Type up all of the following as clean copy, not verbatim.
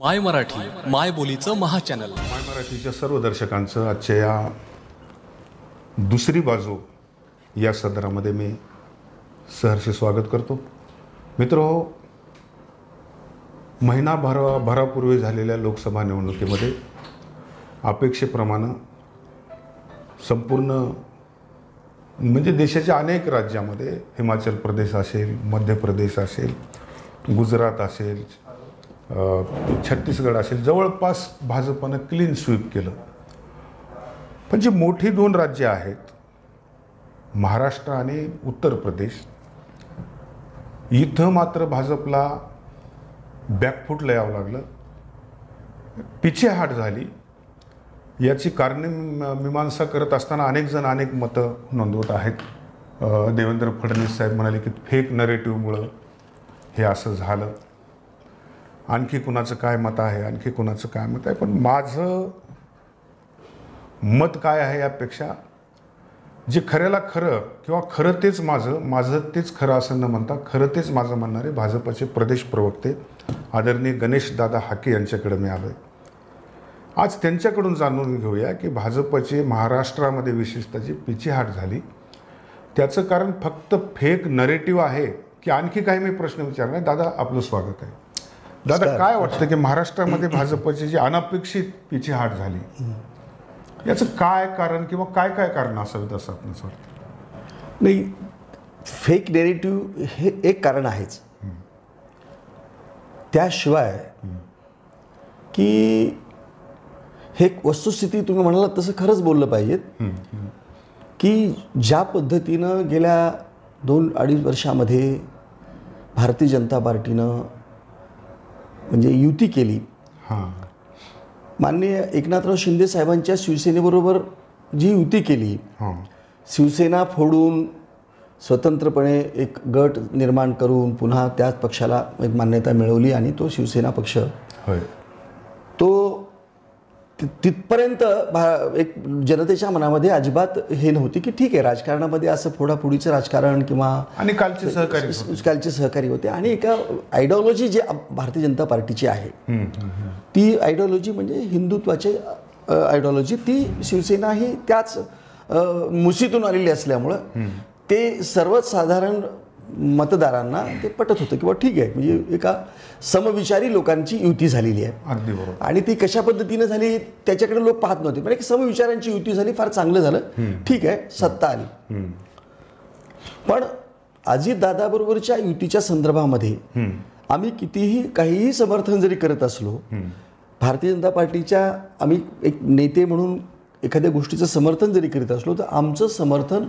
माय मराठी माय बोलीचं महाचॅनल. माय मराठीच्या सर्व दर्शकांचं आजच्या या दुसरी बाजू या सदरामध्ये मी सहर्ष स्वागत करतो. मित्रहो, महिनाभरापूर्वी झालेल्या लोकसभा निवडणुकीमध्ये अपेक्षेप्रमाणे संपूर्ण म्हणजे देशाच्या अनेक राज्यामध्ये, हिमाचल प्रदेश असेल, मध्य प्रदेश असेल, गुजरात असेल, छत्तीसगड असेल, जवळपास भाजपनं क्लीन स्वीप केलं. पण जी मोठी दोन राज्य आहेत, महाराष्ट्र आणि उत्तर प्रदेश, इथं मात्र भाजपला बॅकफूटला यावं लागलं, पिछेहाट झाली. याची कारणे मीमांसा करत असताना अनेक जण अनेक मतं नोंदवत आहेत. देवेंद्र फडणवीस साहेब म्हणाले की फेक नरेटिव्हमुळं हे असं झालं. आणखी कुणाचं काय मत आहे, आणखी कुणाचं काय मत आहे, पण माझं मत काय आहे यापेक्षा जे खऱ्याला खरं किंवा खरं तेच माझं तेच खरं असं न म्हणता खरं तेच माझं म्हणणारे भाजपचे प्रदेश प्रवक्ते आदरणीय गणेशदादा हाके यांच्याकडे मी आलो आहे. आज त्यांच्याकडून जाणून घेऊया की भाजपचे महाराष्ट्रामध्ये विशेषतः जी पिछेहाट झाली त्याचं कारण फक्त फेक नरेटिव्ह आहे की आणखी काही. मी प्रश्न विचारणार. दादा, आपलं स्वागत आहे. दादा, काय वाटतं की महाराष्ट्रामध्ये भाजपची जी अनपेक्षित पिछेहाट झाली याचं काय कारण किंवा काय काय कारण असावीत असं आपल्याला वाटतं? नाही, फेक नेरेटिव्ह हे एक कारण आहेच. त्याशिवाय की हे वस्तुस्थिती तुम्ही म्हणालात तसं खरंच बोललं पाहिजेत की ज्या पद्धतीनं गेल्या 2-2.5 वर्षामध्ये भारतीय जनता पार्टीनं म्हणजे युती केली, माननीय एकनाथराव शिंदे साहेबांच्या शिवसेनेबरोबर जी युती केली, शिवसेना फोडून स्वतंत्रपणे एक गट निर्माण करून पुन्हा त्याच पक्षाला एक मान्यता मिळवली आणि तो शिवसेना पक्ष तो तिथपर्यंत एक जनतेच्या मनामध्ये अजिबात हे नव्हती की ठीक आहे, राजकारणामध्ये असं फोडाफोडीचं राजकारण किंवा आणि कालचे सहकारी होते. आणि एका आयडिओलॉजी जी भारतीय जनता पार्टीची आहे ती आयडिओलॉजी म्हणजे हिंदुत्वाची आयडिओलॉजी, ती शिवसेना ही त्याच मुशीतून आलेली असल्यामुळं ते सर्वसाधारण मतदारांना ते पटत होतं किंवा ठीक आहे, म्हणजे एका समविचारी लोकांची युती झालेली आहे. अगदी बरोबर. आणि ती कशा पद्धतीने झाली त्याच्याकडे लोक पाहत नव्हते, पण एक समविचारांची युती झाली, फार चांगलं झालं, ठीक आहे, सत्ता आली. पण अजितदादाबरोबरच्या युतीच्या संदर्भामध्ये आम्ही कितीही काहीही समर्थन जरी करत असलो, भारतीय जनता पार्टीच्या आम्ही एक नेते म्हणून एखाद्या गोष्टीचं समर्थन जरी करीत असलो तर आमचं समर्थन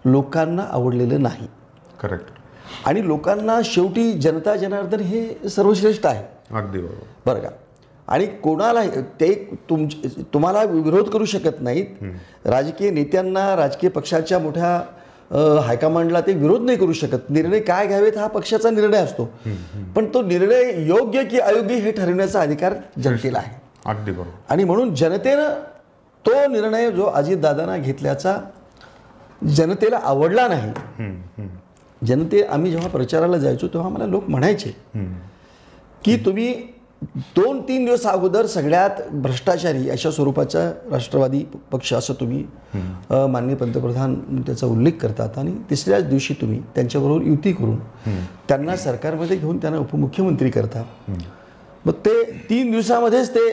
लोकांना आवडलेलं नाही. करेक्ट. आणि लोकांना शेवटी जनता जनार्दन हे सर्वश्रेष्ठ आहे. अगदी बरोबर. बरं का. आणि कोणाला ते तुम्हाला विरोध करू शकत नाहीत. राजकीय नेत्यांना, राजकीय पक्षाच्या मोठ्या हायकमांडला ते विरोध नाही करू शकत. निर्णय काय घ्यावेत हा पक्षाचा निर्णय असतो, पण तो निर्णय योग्य की अयोग्य हे ठरवण्याचा अधिकार जनतेला आहे. अगदी बरोबर. आणि म्हणून जनतेनं तो निर्णय जो अजितदादांना घेतल्याचा जनतेला आवडला नाही. आम्ही जेव्हा प्रचाराला जायचो तेव्हा मला लोक म्हणायचे की तुम्ही 2-3 दिवस अगोदर सगळ्यात भ्रष्टाचारी अशा स्वरूपाचा राष्ट्रवादी पक्ष असं तुम्ही माननीय पंतप्रधान त्याचा उल्लेख करतात आणि तिसऱ्याच दिवशी तुम्ही त्यांच्याबरोबर युती करून त्यांना सरकारमध्ये घेऊन त्यांना उपमुख्यमंत्री करता. मग ते 3 दिवसामध्येच ते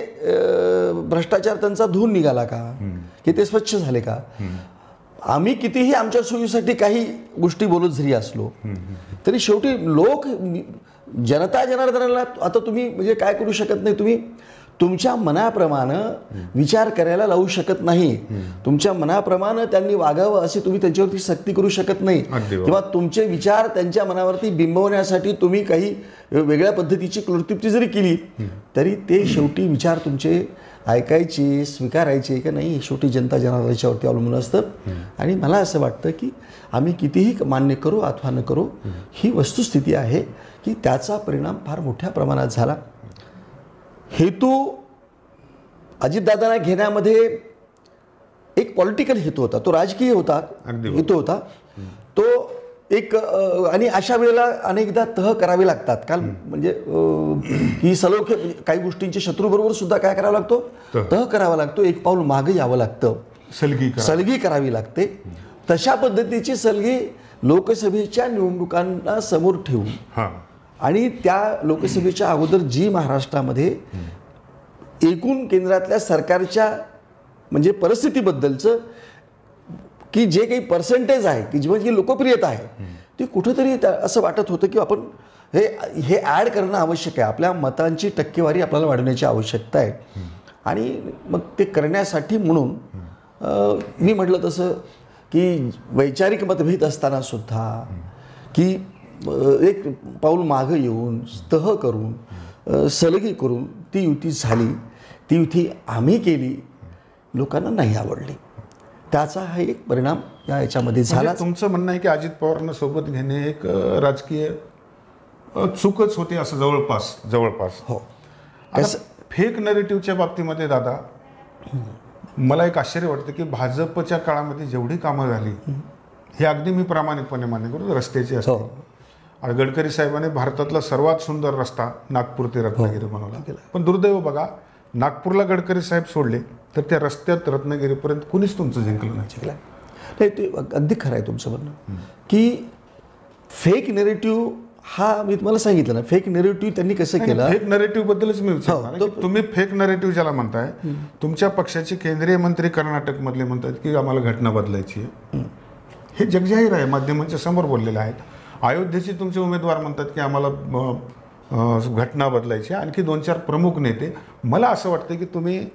भ्रष्टाचार त्यांचा धुवून निघाला का, की ते स्वच्छ झाले का? आम्ही कितीही आमच्या सोयीसाठी काही गोष्टी बोलत जरी असलो तरी शेवटी लोक, जनता जनार्दनाला आता तुम्ही म्हणजे काय करू शकत नाही. तुम्ही तुमच्या मनाप्रमाणे विचार करायला लावू शकत नाही. तुमच्या मनाप्रमाणे त्यांनी वागावं अशी तुम्ही त्यांच्यावरती सक्ती करू शकत नाही, किंवा तुमचे विचार त्यांच्या मनावरती बिंबवण्यासाठी तुम्ही काही वेगळ्या पद्धतीची कृत्युक्ती जरी केली तरी ते शेवटी विचार तुमचे ऐकायचे, स्वीकारायचे का नाही, शेवटी जनता जनार्दनाच्यावरती अवलंबून असतं. आणि मला असं वाटतं की आम्ही कितीही मान्य करू अथवा न करू, ही वस्तुस्थिती आहे की त्याचा परिणाम फार मोठ्या प्रमाणात झाला. हेतू अजितदादांना घेण्यामध्ये एक पॉलिटिकल हेतू होता, तो राजकीय होता, हेतू होता. तो एक आणि अशा वेळेला अनेकदा तह करावे लागतात काल म्हणजे ही सलोखे काही गोष्टींचे शत्रूबरोबर सुद्धा काय करावा लागतो तह करावा लागतो एक पाऊल मागे यावं लागतं सलगी करावी लागते तशा पद्धतीची सलगी लोकसभेच्या निवडणुकांना समोर ठेवून आणि त्या लोकसभेच्या अगोदर जी महाराष्ट्रामध्ये एकूण केंद्रातल्या सरकारच्या म्हणजे परिस्थितीबद्दलचं की जे काही पर्सेंटेज आहे की जी लोकप्रियता आहे ती कुठंतरी असं वाटत होतं की आपण हे ॲड करणं आवश्यक आहे आपल्या मतांची टक्केवारी आपल्याला वाढवण्याची आवश्यकता आहे आणि मग ते करण्यासाठी म्हणून मी म्हटलं तसं की वैचारिक मतभेद असताना सुद्धा की एक पाऊल मागं येऊन तह करून सलगी करून ती युती झाली ती युती आम्ही केली लोकांना नाही आवडली त्याचा हा एक परिणाम याच्यामध्ये झाला तुमचं म्हणणं आहे की अजित पवारांना सोबत घेणे एक राजकीय चूकच होती असं जवळपास हो फेक नरेटिव्हच्या बाबतीमध्ये दादा मला एक आश्चर्य वाटतं की भाजपच्या काळामध्ये जेवढी कामं झाली हे अगदी मी प्रामाणिकपणे मान्य करतो रस्त्याची असते गडकरी साहेबांनी भारतातला सर्वात सुंदर रस्ता नागपूर ते रत्नागिरी बनवला पण दुर्दैव बघा नागपूरला गडकरी साहेब सोडले तर त्या रस्त्यात रत्नागिरीपर्यंत कुणीच तुमचं जिंकलं नाही ते अगदी खरं आहे तुमचं म्हणणं की फेक नेरेटिव्ह हा मी तुम्हाला सांगितलं ना फेक नेरेटिव्ह त्यांनी कसं केलं फेक नरेटिव्ह बद्दलच मी विचारणार तुम्ही फेक नरेटिव्ह ज्याला म्हणताय तुमच्या पक्षाचे केंद्रीय मंत्री कर्नाटक मधले म्हणतात की आम्हाला घटना बदलायची आहे हे जगजाहीर आहे माध्यमांच्या समोर बोललेले आहेत अयोध्येचे तुमचे उमेदवार म्हणतात की आम्हाला घटना बदलायची आणखी 2-4 प्रमुख नेते मला असं वाटतं की तुम्ही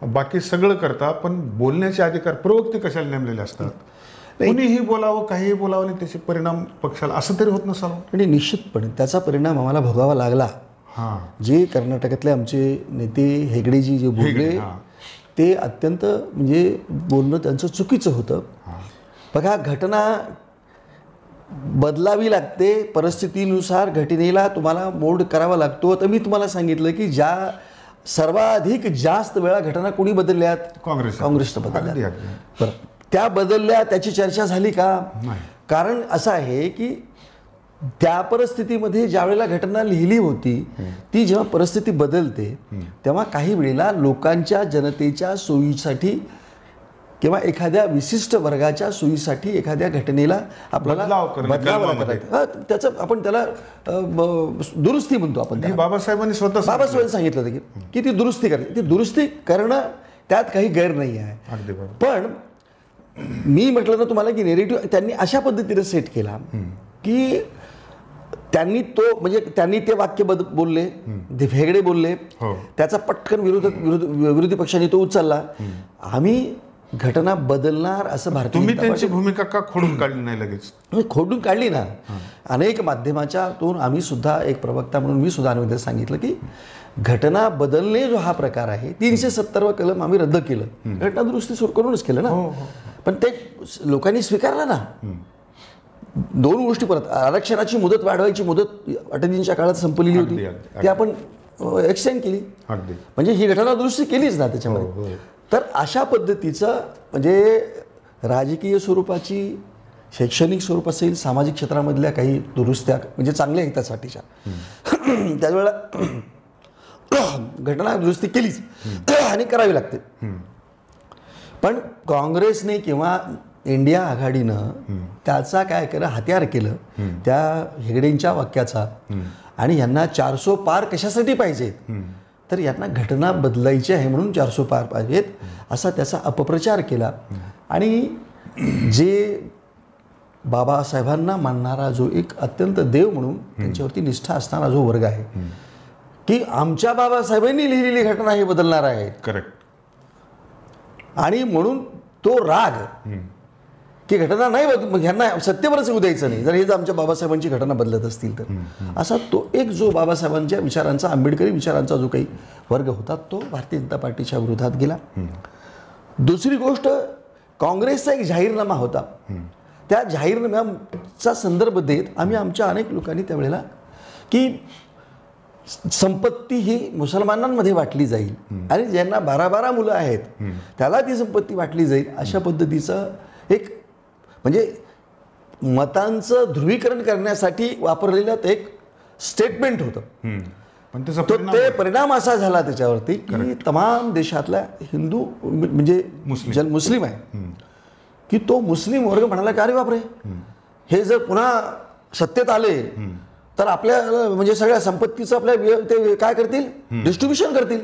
बाकी सगळं करता पण बोलण्याचे अधिकार प्रवक्ते कशाला नेमलेले असतात कुणीही बोलावं काहीही बोलावं आणि त्याचे परिणाम पक्षाला असं तरी होत नसावं आणि निश्चितपणे त्याचा परिणाम आम्हाला भोगावा लागला जे कर्नाटकातले आमचे नेते हेगडेजी जे बोलले ते अत्यंत म्हणजे बोलणं त्यांचं चुकीचं होतं बघा घटना बदलावी लागते परिस्थितीनुसार घटनेला तुम्हाला मोल्ड करावा लागतो तर मी तुम्हाला सांगितलं की ज्या सर्वाधिक जास्त वेळा घटना कोणी बदलल्यात काँग्रेसनं बदलल्या बरं त्या बदलल्या त्याची चर्चा झाली का कारण असं आहे की त्या परिस्थितीमध्ये ज्या वेळेला घटना लिहिली होती ती जेव्हा परिस्थिती बदलते तेव्हा काही वेळेला लोकांच्या जनतेच्या सोयीसाठी किंवा एखाद्या विशिष्ट वर्गाच्या सोयीसाठी एखाद्या घटनेला आपल्याला बदलावं लागतं त्याचं आपण त्याला दुरुस्ती म्हणतो आपण बाबासाहेबांनी बाबासाहेबांनी सांगितलं होतं की ती दुरुस्ती करायची ती दुरुस्ती करणं त्यात काही गैर नाही आहे पण मी म्हटलं ना तुम्हाला की नेरेटिव्ह त्यांनी अशा पद्धतीने सेट केला की त्यांनी त्यांनी ते वाक्य बोलले हेगडे बोलले त्याचा पटकन विरोधी पक्षाने तो उचलला आम्ही घटना बदलणार असं भारतीय तुम्ही त्यांची भूमिका का खोडून काढली नाही लगेच खोडून काढली ना अनेक माध्यमाच्यातून आम्ही सुद्धा एक प्रवक्ता म्हणून मी सुद्धा अनेकदा सांगितलं की घटना बदलणे जो हा प्रकार आहे 370 कलम आम्ही रद्द केलं घटना दुरुस्ती सुरू करूनच केलं ना पण ते लोकांनी स्वीकारलं ना 2 गोष्टी परत आरक्षणाची मुदत वाढवायची मुदत अटलींच्या काळात संपलेली होती ती आपण एक्सटेंड केली म्हणजे ही घटना दुरुस्ती केलीच ना त्याच्यामध्ये तर अशा पद्धतीचं म्हणजे राजकीय स्वरूपाची शैक्षणिक स्वरूप असेल सामाजिक क्षेत्रामधल्या काही दुरुस्त्या म्हणजे चांगल्या आहेत त्यासाठीच्या त्यावेळेला घटना दुरुस्ती केलीच आणि करावी लागते पण काँग्रेसने किंवा इंडिया आघाडीनं त्याचा काय केलं हत्यार केलं त्या हेगडेंच्या वाक्याचा आणि यांना 400 पार कशासाठी पाहिजेत तर यांना घटना बदलायची आहे म्हणून 400 पार पाहिजेत असा त्याचा अपप्रचार केला आणि जे बाबासाहेबांना मानणारा जो एक अत्यंत देव म्हणून त्यांच्यावरती निष्ठा असणारा जो वर्ग आहे की आमच्या बाबासाहेबांनी लिहिलेली घटना हे बदलणार आहे करेक्ट आणि म्हणून तो राग की घटना नाही ह्यांना सत्तेवरच येऊ द्यायचं नाही जर हे जर आमच्या बाबासाहेबांची घटना बदलत असतील तर असा तो एक जो बाबासाहेबांच्या विचारांचा आंबेडकरी विचारांचा जो काही वर्ग होता तो भारतीय जनता पार्टीच्या विरोधात गेला दुसरी गोष्ट काँग्रेसचा एक जाहीरनामा होता त्या जाहीरनाम्याचा संदर्भ देत आम्ही आमच्या अनेक लोकांनी त्यावेळेला की संपत्ती ही मुसलमानांमध्ये वाटली जाईल आणि ज्यांना 12 मुलं आहेत त्याला ती संपत्ती वाटली जाईल अशा पद्धतीचं एक म्हणजे मतांचं ध्रुवीकरण करण्यासाठी वापरलेलं ते एक स्टेटमेंट होतं. पण त्याचा तो ते परिणाम असा झाला त्याच्यावरती की तमाम देशातल्या हिंदू म्हणजे मुस्लिम आहे की तो मुस्लिम वर्ग म्हणाला की अरे बापरे, हे जर पुन्हा सत्तेत आले तर आपल्या म्हणजे सगळ्या संपत्तीचं आपल्या ते काय करतील, डिस्ट्रीब्युशन करतील.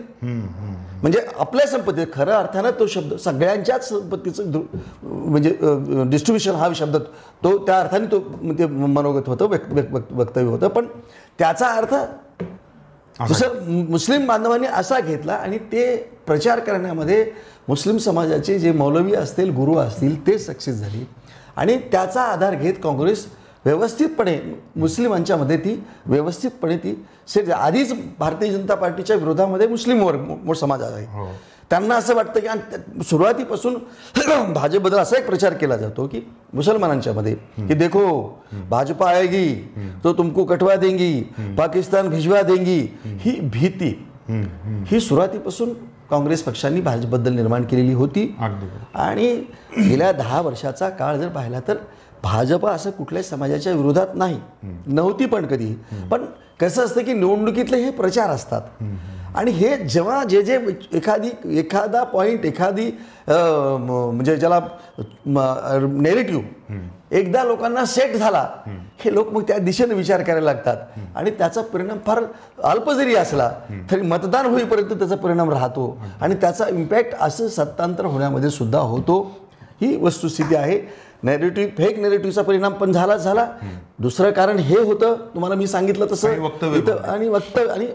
म्हणजे आपल्या संपत्ती, खऱ्या अर्थानं तो शब्द सगळ्यांच्याच संपत्तीचं म्हणजे डिस्ट्रीब्युशन हा शब्द तो त्या अर्थाने तो ते मनोगत होतं, वक्तव्य होतं. पण त्याचा अर्थ दुसरं मुस्लिम बांधवांनी असा घेतला आणि ते प्रचार करण्यामध्ये मुस्लिम समाजाचे जे मौलवी असतील, गुरु असतील, ते सक्सेस झाले. आणि त्याचा आधार घेत काँग्रेस व्यवस्थितपणे मुस्लिमांच्या मध्ये ती व्यवस्थितपणे ती आधीच भारतीय जनता पार्टीच्या विरोधामध्ये मुस्लिम वर्ग समाज आहे. त्यांना असं वाटतं की सुरुवातीपासून भाजपबद्दल असा एक प्रचार केला जातो की मुसलमानांच्या मध्ये की देखो भाजपा आएगी तो तुमको कटवा देंगी, पाकिस्तान भिजवा देंगी, ही भीती ही सुरुवातीपासून काँग्रेस पक्षांनी भाजपबद्दल निर्माण केलेली होती. आणि गेल्या 10 वर्षाचा काळ जर पाहिला तर भाजप असं कुठल्याही समाजाच्या विरोधात नव्हती पण कधी. पण कसं असतं की निवडणुकीतले हे प्रचार असतात आणि हे जेव्हा जे एखादा पॉईंट एखादी म्हणजे ज्याला नेरेटिव्ह एकदा लोकांना सेट झाला, हे लोक मग त्या दिशेने विचार करायला लागतात आणि त्याचा परिणाम फार अल्प जरी असला तरी मतदान होईपर्यंत त्याचा परिणाम राहतो आणि त्याचा इम्पॅक्ट असं सत्तांतर होण्यामध्ये सुद्धा होतो. ही वस्तुस्थिती आहे. नेरेटिव्ह, फेक नेरेटिव्हचा परिणाम पण झाला. दुसरं कारण हे होतं, तुम्हाला मी सांगितलं तसं, आणि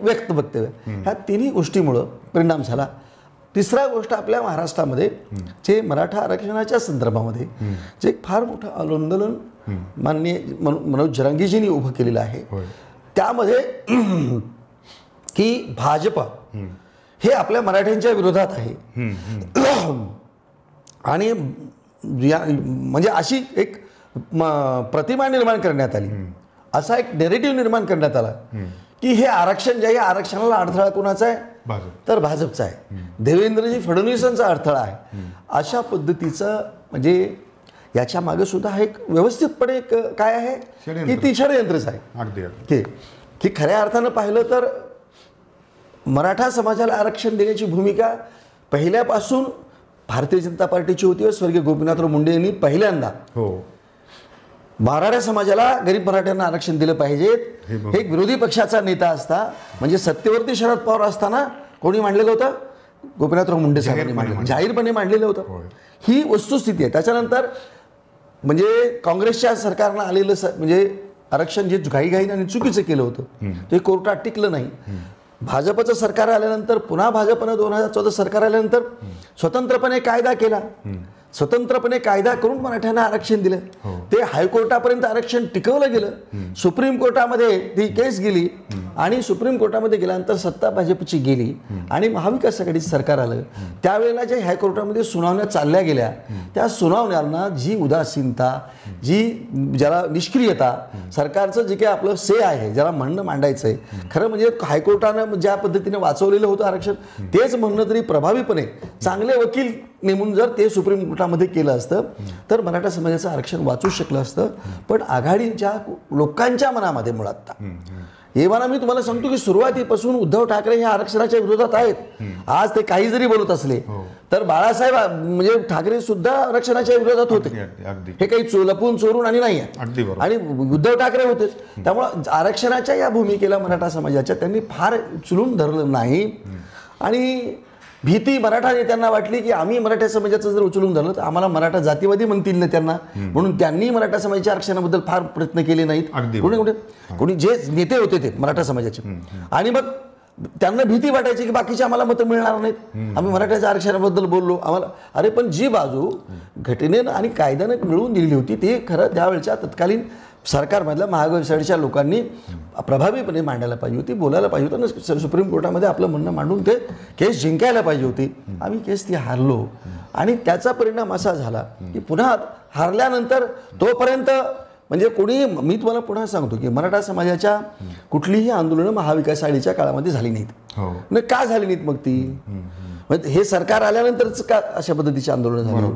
व्यक्त वक्तव्य, ह्या तिन्ही गोष्टीमुळं परिणाम झाला. तिसरा गोष्ट आपल्या महाराष्ट्रामध्ये जे मराठा आरक्षणाच्या संदर्भामध्ये जे एक फार मोठं आंदोलन माननीय मनोज जरांगीजींनी उभं केलेलं आहे, त्यामध्ये की भाजपा हे आपल्या मराठ्यांच्या विरोधात आहे आणि म्हणजे अशी एक प्रतिमा निर्माण करण्यात आली, असा एक नेरेटिव्ह निर्माण करण्यात आला की हे आरक्षण जे आहे, आरक्षणाला अडथळा कोणाचा आहे तर भाजपचा आहे, देवेंद्रजी फडणवीसांचा अडथळा आहे. अशा पद्धतीचं म्हणजे याच्या मागे सुद्धा एक व्यवस्थितपणे काय आहे की ती षडयंत्रच आहे की खऱ्या अर्थानं पाहिलं तर मराठा समाजाला आरक्षण देण्याची भूमिका पहिल्यापासून भारतीय जनता पार्टीची होती व स्वर्गीय गोपीनाथराव मुंडे यांनी पहिल्यांदा मराठा समाजाला, गरीब मराठ्यांना आरक्षण दिलं पाहिजेत. हे एक विरोधी पक्षाचा नेता असता म्हणजे सत्तेवरती शरद पवार असताना कोणी मांडलेलं होतं, गोपीनाथराव मुंडे साहेबांनी जाहीरपणे मांडलेलं होतं. ही वस्तुस्थिती आहे. त्याच्यानंतर म्हणजे काँग्रेसच्या सरकारनं आलेलं म्हणजे आरक्षण जे घाईघाईने आणि चुकीचं केलं होतं ते कोर्टात टिकलं नाही. भाजपचं सरकार आल्यानंतर पुन्हा भाजपनं 2014 सरकार आल्यानंतर स्वतंत्रपणे कायदा केला, स्वतंत्रपणे कायदा करून मराठ्यांना आरक्षण दिलं. ते हायकोर्टापर्यंत आरक्षण टिकवलं गेलं. सुप्रीम कोर्टामध्ये ती केस गेली आणि सुप्रीम कोर्टामध्ये गेल्यानंतर सत्ता भाजपची गेली आणि महाविकास आघाडीचं सरकार आलं. त्यावेळेला जे हायकोर्टामध्ये सुनावण्या चालल्या गेल्या, त्या सुनावण्यांना जी उदासीनता, जी ज्याला निष्क्रियता, सरकारचं जे काही आपलं से आहे, ज्याला म्हणणं मांडायचं आहे, खरं म्हणजे हायकोर्टानं ज्या पद्धतीने वाचवलेलं होतं आरक्षण, तेच म्हणणं तरी प्रभावीपणे चांगले वकील नेमून जर ते सुप्रीम कोर्टामध्ये केलं असतं तर मराठा समाजाचं आरक्षण वाचू शकलं असतं. पण आघाडीच्या लोकांच्या मनामध्ये मुळात एव्हाना मी तुम्हाला सांगतो की सुरुवातीपासून उद्धव ठाकरे हे आरक्षणाच्या विरोधात आहेत. आज ते काही जरी बोलत असले तर बाळासाहेब म्हणजे ठाकरे सुद्धा आरक्षणाच्या विरोधात होते. हे काही लपून चोरून आणि नाही आहे, आणि उद्धव ठाकरे होतेच. त्यामुळं आरक्षणाच्या या भूमिकेला मराठा समाजाच्या त्यांनी फार उचलून धरलं नाही. आणि भीती मराठा नेत्यांना वाटली की आम्ही मराठा समाजाचं जर उचलून धरलं तर आम्हाला मराठा जातीवादी म्हणतील ना त्यांना, म्हणून त्यांनी मराठा समाजाच्या आरक्षणाबद्दल फार प्रयत्न केले नाहीत. कोणी जे नेते होते ते मराठा समाजाचे, आणि मग त्यांना भीती वाटायची की बाकीचे आम्हाला मतं मिळणार नाहीत, आम्ही मराठ्याच्या आरक्षणाबद्दल बोललो आम्हाला. अरे पण जी बाजू घटनेनं आणि कायद्यानं मिळवून दिलेली होती ते खरं त्यावेळच्या तत्कालीन सरकारमधल्या महाविकास आघाडीच्या लोकांनी प्रभावीपणे मांडायला पाहिजे होती, बोलायला पाहिजे होतं ना. सुप्रीम कोर्टामध्ये आपलं म्हणणं मांडून ते केस जिंकायला पाहिजे होती. आम्ही केस ती हारलो आणि त्याचा परिणाम असा झाला की पुन्हा हारल्यानंतर तोपर्यंत म्हणजे कोणी, मी तुम्हाला पुन्हा सांगतो की मराठा समाजाच्या कुठलीही आंदोलनं महाविकास आघाडीच्या काळामध्ये झाली नाहीत. का झाली नाहीत मग ती? म्हणजे हे सरकार आल्यानंतरच का अशा पद्धतीची आंदोलनं झाली?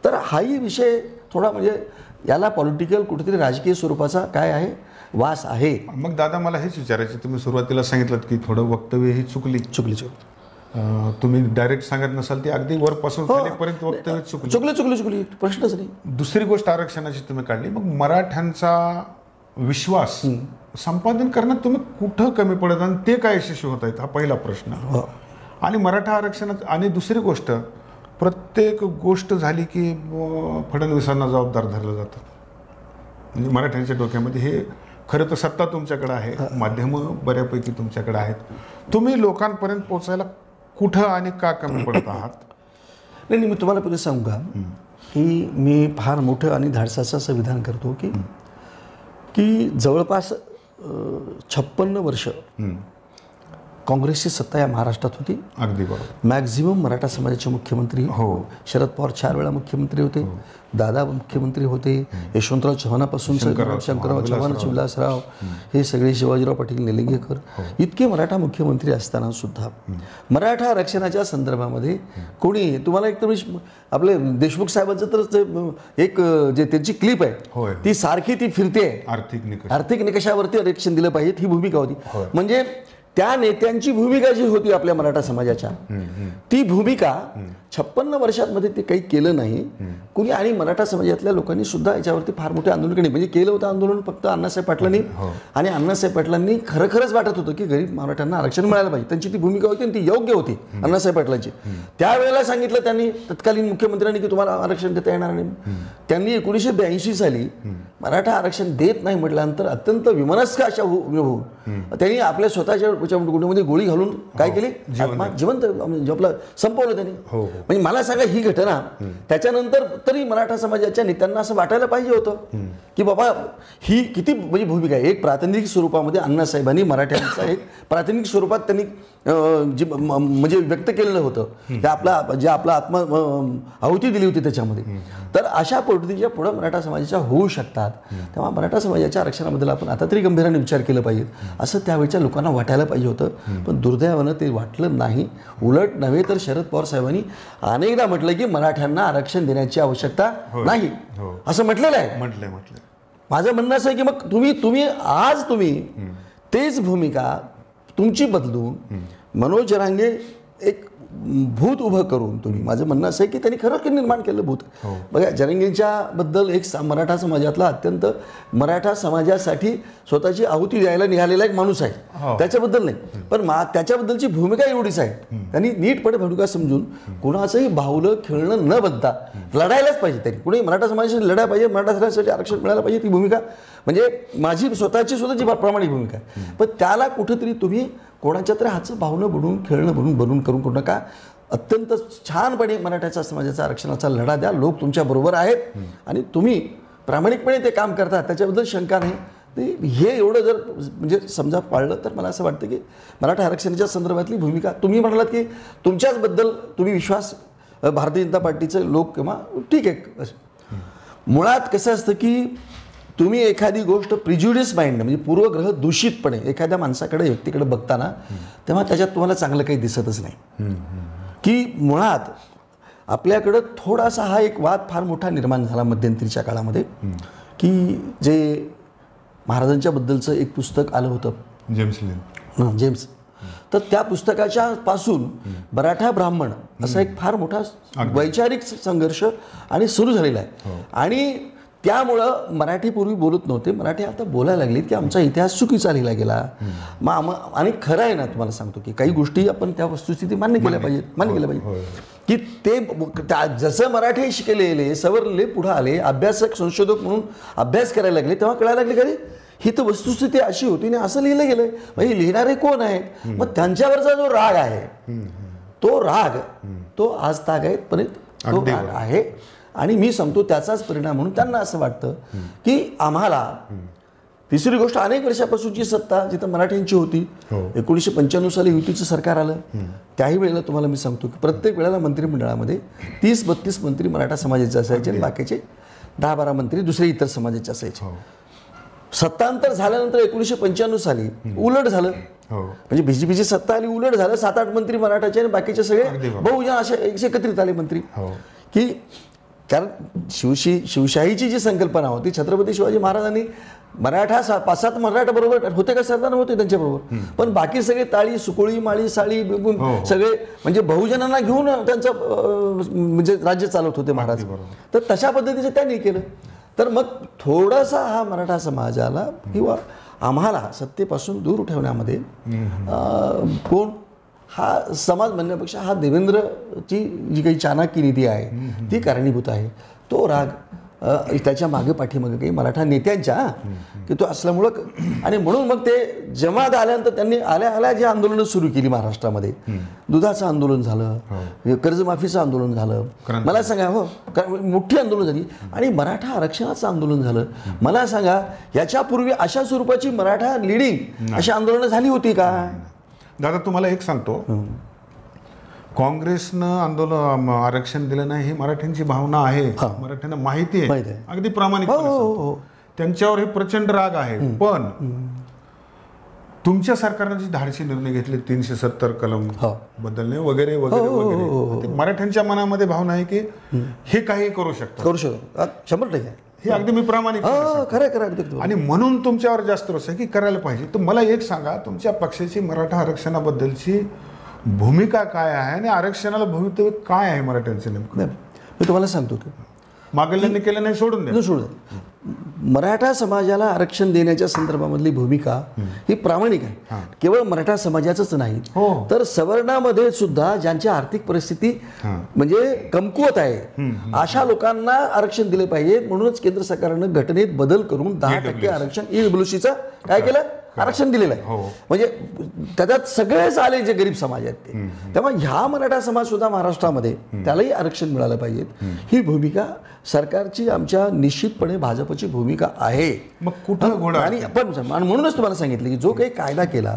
तर हाही विषय थोडा म्हणजे याला पॉलिटिकल कुठेतरी राजकीय स्वरूपाचा काय आहे वास आहे. मग दादा मला हेच विचारायचं, तुम्ही सुरुवातीला सांगितलं की थोडं वक्तव्य ही चुकली. तुम्ही डायरेक्ट सांगत नसाल ती अगदी वरपासून खालीपर्यंत वक्तव्य चुकली प्रश्नच नाही. दुसरी गोष्ट आरक्षणाची तुम्ही काढली, मग मराठ्यांचा विश्वास संपादन करण्यात तुम्ही कुठं कमी पडत आणि ते काय यशस्वी होत आहेत, हा पहिला प्रश्न. आणि मराठा आरक्षणात आणि दुसरी गोष्ट, प्रत्येक गोष्ट झाली की फडणवीसांना जबाबदार धरलं जातं. म्हणजे मराठ्यांच्या डोक्यामध्ये हे खरं तर सत्ता तुमच्याकडे आहे, माध्यमं बऱ्यापैकी तुमच्याकडे आहेत, तुम्ही लोकांपर्यंत पोहोचायला कुठं आणि का कमी पडत आहात? नाही, मी तुम्हाला पहिले सांगू का की मी फार मोठं आणि धाडसाचं असं विधान करतो की जवळपास 56 वर्ष काँग्रेसची सत्ता या महाराष्ट्रात होती. अगदी बरोबर. मॅक्झिमम मराठा समाजाचे मुख्यमंत्री शरद पवार 4 वेळा मुख्यमंत्री होते, दादा मुख्यमंत्री होते, यशवंतराव चव्हाणापासून शंकरराव चव्हाण, विलासराव, हे सगळे शिवाजीराव पाटील निलंगेकर, इतके मराठा मुख्यमंत्री असताना सुद्धा मराठा आरक्षणाच्या संदर्भामध्ये कोणी तुम्हाला एक तर आपले देशमुख साहेबांचं तर एक जे त्यांची क्लिप आहे ती सारखी ती फिरते, आर्थिक निकषावरती आरक्षण दिलं पाहिजे ही भूमिका होती. म्हणजे त्या नेत्यांची भूमिका जी होती आपल्या मराठा समाजाच्या, ती भूमिका 56 वर्षांमध्ये ते काही केलं नाही कुणी. आणि मराठा समाजातल्या लोकांनी सुद्धा याच्यावरती फार मोठे आंदोलन केले. म्हणजे केलं होतं आंदोलन फक्त अण्णासाहेब पाटलांनी, आणि अण्णासाहेब पाटलांनी खरंच वाटत होतं की गरीब मराठ्यांना आरक्षण मिळालं पाहिजे. त्यांची ती भूमिका होती आणि ती योग्य होती अण्णासाहेब पाटलांची. त्यावेळेला सांगितलं त्यांनी तत्कालीन मुख्यमंत्र्यांनी की तुम्हाला आरक्षण देता येणार नाही. त्यांनी 1982 साली मराठा आरक्षण देत नाही म्हटल्यानंतर अत्यंत विमनस्क अशा होऊन त्यांनी आपल्या स्वतःच्या कुटुंबामध्ये गोळी घालून काय केली, जिवंत आपलं संपवलं त्यांनी. म्हणजे मला सांगा ही घटना त्याच्यानंतर तरी मराठा समाजाच्या नेत्यांना असं वाटायला पाहिजे होतं की बाबा ही किती म्हणजे भूमिका आहे. एक प्रातिनिधिक स्वरूपामध्ये अण्णासाहेबांनी मराठ्यांचा एक प्रातिनिधिक स्वरूपात त्यांनी म्हणजे व्यक्त केलेलं होतं ते आपला आत्मा आहुती दिली होती त्याच्यामध्ये. तर अशा पद्धतीच्या पुढे मराठा समाजाच्या होऊ शकतात. तेव्हा मराठा समाजाच्या आरक्षणाबद्दल आपण आता तरी गंभीराने विचार केला पाहिजे असं त्यावेळच्या लोकांना वाटायला पाहिजे होतं. पण दुर्दैवानं ते वाटलं नाही. उलट नव्हे तर शरद पवार साहेबांनी अनेकदा म्हटलं की मराठ्यांना आरक्षण देण्याची आवश्यकता नाही असं म्हटलेलं आहे. माझं म्हणणं असं आहे की मग तुम्ही तेच भूमिका तुमची बदलून मनोज जरांगे एक भूत उभं करून तुम्ही, माझं म्हणणं असं आहे की त्यांनी खरं निर्माण केलं भूत. बघा, जरांगेंच्या बद्दल एक मराठा समाजातला अत्यंत मराठा समाजासाठी स्वतःची आहुती द्यायला निघालेला एक माणूस आहे, त्याच्याबद्दल नाही. पण त्याच्याबद्दलची भूमिका एवढीच आहे, त्यांनी नीटपणे भूमिका समजून कोणाचंही बाहुलं खेळणं न बनता लढायलाच पाहिजे. त्यांनी कुणी मराठा समाजासाठी लढायला पाहिजे, मराठा समाजासाठी आरक्षण मिळायला पाहिजे. ती भूमिका म्हणजे माझी स्वतःची प्रामाणिक भूमिका आहे. पण त्याला कुठेतरी तुम्ही कोणाच्या तरी हातचं भावनं बनवून खेळणं बनवून करून करू नका. अत्यंत छानपणे मराठ्याच्या समाजाचा आरक्षणाचा लढा द्या. लोक तुमच्या बरोबर आहेत आणि तुम्ही प्रामाणिकपणे ते काम करता, त्याच्याबद्दल शंका नाही. हे एवढं जर म्हणजे समजा पाळलं तर मला असं वाटतं की मराठा आरक्षणाच्या संदर्भातली भूमिका तुम्ही म्हणालात की तुमच्याचबद्दल तुम्ही विश्वास भारतीय जनता पार्टीचे लोक किंवा ठीक आहे. मुळात कसं असतं की तुम्ही एखादी गोष्ट प्रिज्युडिस माइंड म्हणजे पूर्वग्रह दूषितपणे एखाद्या माणसाकडे व्यक्तीकडे बघताना तेव्हा त्याच्यात तुम्हाला चांगलं काही दिसतच नाही. की मुळात आपल्याकडं थोडासा हा एक वाद फार मोठा निर्माण झाला मध्यंतरीच्या काळामध्ये की जे महाराजांच्या बद्दलचं एक पुस्तक आलं होतं जेम्स, तर त्या पुस्तकाच्या पासून मराठा ब्राह्मण असा एक फार मोठा वैचारिक संघर्ष आणि सुरू झालेला आहे. आणि त्यामुळं मराठी पूर्वी बोलत नव्हते, मराठी आता बोलायला लागली की आमचा इतिहास चुकीचा लिहिला गेला. आणि खरं आहे ना, तुम्हाला सांगतो की काही गोष्टी आपण त्या वस्तुस्थिती मान्य केल्या पाहिजे की ते जसं मराठी शिकलेले सवरले पुढे आले, अभ्यासक संशोधक म्हणून अभ्यास करायला लागले, तेव्हा कळायला लागले की ही तर वस्तुस्थिती अशी होती आणि असं लिहिलं गेलंय. म्हणजे लिहिणारे कोण आहेत, मग त्यांच्यावरचा जो राग आहे तो आज तागायतपर्यंत तो राग आहे. आणि मी सांगतो त्याचाच परिणाम म्हणून त्यांना असं वाटतं की आम्हाला तिसरी गोष्ट, अनेक वर्षापासूनची सत्ता जिथं मराठ्यांची होती, 1995 साली युतीचं सरकार आलं, त्याही वेळेला तुम्हाला मी सांगतो की प्रत्येक वेळेला मंत्रिमंडळामध्ये 30-32 मंत्री मराठा समाजाचे असायचे आणि बाकीचे 10-12 मंत्री दुसरे इतर समाजाचे असायचे. सत्तांतर झाल्यानंतर 1995 साली उलट झालं. म्हणजे बीजेपीची सत्ता आली, उलट झालं. 7-8 मंत्री मराठाचे आणि बाकीचे सगळे बहुजन असे एकत्रित आले मंत्री. की कारण शिवशाहीची जी संकल्पना होती, छत्रपती शिवाजी महाराजांनी मराठा 5-7 मराठा बरोबर होते का सरदार होते त्यांच्याबरोबर, पण बाकी सगळे ताळी सुकोळी माळी साळी बिगुन सगळे म्हणजे बहुजनांना घेऊन त्यांचं म्हणजे राज्य चालवत होते महाराज. तर तशा पद्धतीचं त्यांनी केलं. तर मग थोडासा हा मराठा समाजाला किंवा आम्हाला सत्तेपासून दूर ठेवण्यामध्ये कोण हा समाज म्हणण्यापेक्षा हा देवेंद्रची जी काही चाणक्य नीती आहे ती कारणीभूत आहे. तो राग त्याच्या मागे पाठीमागे काही मराठा नेत्यांच्या की तो असल्यामुळं, आणि म्हणून मग ते जमात आल्यानंतर त्यांनी आल्या जी आंदोलनं सुरू केली महाराष्ट्रामध्ये. दुधाचं आंदोलन झालं, कर्जमाफीचं आंदोलन झालं, मला सांगा हो मोठी आंदोलन झाली, आणि मराठा आरक्षणाचं आंदोलन झालं. मला सांगा याच्यापूर्वी अशा स्वरूपाची मराठा लिडिंग अशी आंदोलनं झाली होती का? दादा तुम्हाला एक सांगतो, काँग्रेसनं आरक्षण दिलं नाही ही मराठ्यांची भावना आहे, मराठ्यांना माहिती आहे, अगदी प्रामाणिक त्यांच्यावर हे प्रचंड राग आहे. पण तुमच्या सरकारनं जे धाडसी निर्णय घेतले 370 कलम बदलणे वगैरे वगैरे वगैरे, मराठ्यांच्या मनामध्ये भावना आहे की हे काही करू शकतो 100%. हे अगदी मी प्रामाणिक खरं. आणि म्हणून तुमच्यावर जास्त रोष आहे की करायला पाहिजे. तर मला एक सांगा, तुमच्या पक्षाची मराठा आरक्षणाबद्दलची भूमिका काय आहे आणि आरक्षणाला भवितव्य काय आहे मराठ्यांचं नेमकं? मी तुम्हाला सांगतो की मागल्यांनी केलं नाही सोडून द्या. मराठा समाजाला आरक्षण देण्याच्या संदर्भामधली भूमिका ही प्रामाणिक आहे. केवळ मराठा समाजाचंच नाही तर सवर्णामध्ये सुद्धा ज्यांची आर्थिक परिस्थिती म्हणजे कमकुवत आहे अशा लोकांना आरक्षण दिले पाहिजे. म्हणूनच केंद्र सरकारनं घटनेत बदल करून 10% आरक्षण EWCचं काय केलं, आरक्षण दिलेलं आहे. म्हणजे त्याच्यात सगळेच आले जे गरीब समाज आहेत ते. तेव्हा ह्या मराठा समाज सुद्धा महाराष्ट्रामध्ये त्यालाही आरक्षण मिळालं पाहिजे. ही भूमिका सरकारची आमच्या निश्चितपणे भाजपची भूमिका आहे. मग कुठं घोडा? आणि पण म्हणूनच तुम्हाला सांगितलं की जो काही कायदा केला,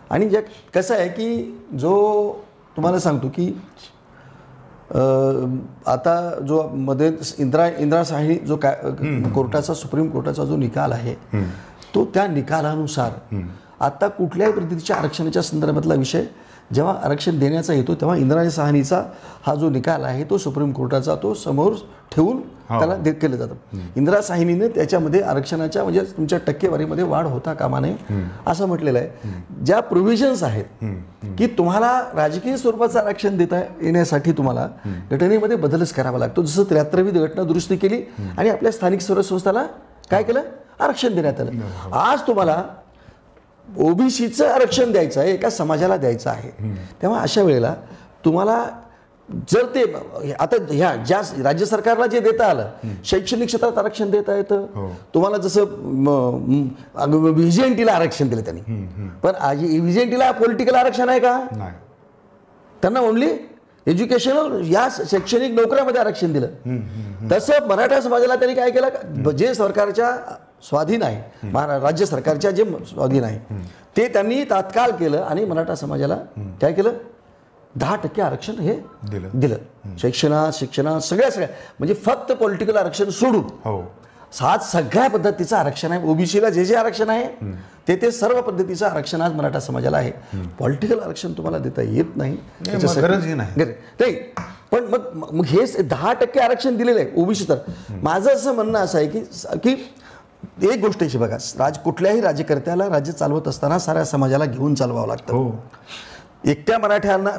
आणि ज्या कसं आहे की जो तुम्हाला सांगतो की आता जो मध्ये इंदिरा साहनी जो कोर्टाचा सुप्रीम कोर्टाचा जो निकाल आहे तो त्या निकालानुसार आता कुठल्याही पद्धतीच्या आरक्षणाच्या संदर्भातला विषय जेव्हा आरक्षण देण्याचा येतो तेव्हा इंदिरा साहनीचा हा जो निकाल आहे तो सुप्रीम कोर्टाचा तो समोर ठेवून त्याला केलं जातं. इंदिरा साहनीने त्याच्यामध्ये आरक्षणाच्या म्हणजे तुमच्या टक्केवारीमध्ये वाढ होता कामा नये असं म्हटलेलं आहे. ज्या प्रोव्हिजन्स आहेत की तुम्हाला राजकीय स्वरूपाचं आरक्षण देता येण्यासाठी तुम्हाला घटनेमध्ये बदलच करावा लागतो. जसं 73वी घटना दुरुस्ती केली आणि आपल्या स्थानिक स्वराज्य संस्थाला काय केलं, आरक्षण देण्यात आलं. आज तुम्हाला ओबीसीचं आरक्षण द्यायचं आहे, एका समाजाला द्यायचं आहे. तेव्हा अशा वेळेला तुम्हाला जर ते आता ह्या ज्या राज्य सरकारला जे देता आलं शैक्षणिक क्षेत्रात आरक्षण देता येतं तुम्हाला. जसं व्हीजीएनटीला आरक्षण दिलं त्यांनी, पण आज व्हीजीएनटीला पॉलिटिकल आरक्षण आहे का? त्यांना ओनली एज्युकेशनल या शैक्षणिक नोकऱ्यामध्ये आरक्षण दिलं. तसं मराठा समाजाला त्यांनी काय केलं, जे सरकारच्या स्वाधीन आहे राज्य सरकारच्या जे स्वाधीन आहे ते त्यांनी तात्काळ केलं आणि मराठा समाजाला काय केलं 10% आरक्षण हे दिलं. शिक्षणात सगळ्या म्हणजे फक्त पॉलिटिकल आरक्षण सोडून आज सगळ्या पद्धतीचं आरक्षण आहे. ओबीसीला जे आरक्षण आहे ते सर्व पद्धतीचं आरक्षण आज मराठा समाजाला आहे. पॉलिटिकल आरक्षण तुम्हाला देता येत नाही, गरजही नाही. पण मग हे 10% आरक्षण दिलेलं आहे ओबीसी. तर माझं असं म्हणणं असं आहे की एक गोष्ट अशी बघा, कुठल्याही राज्यकर्त्याला राज्य चालवत असताना साऱ्या समाजाला घेऊन चालवावं लागतं. एकट्या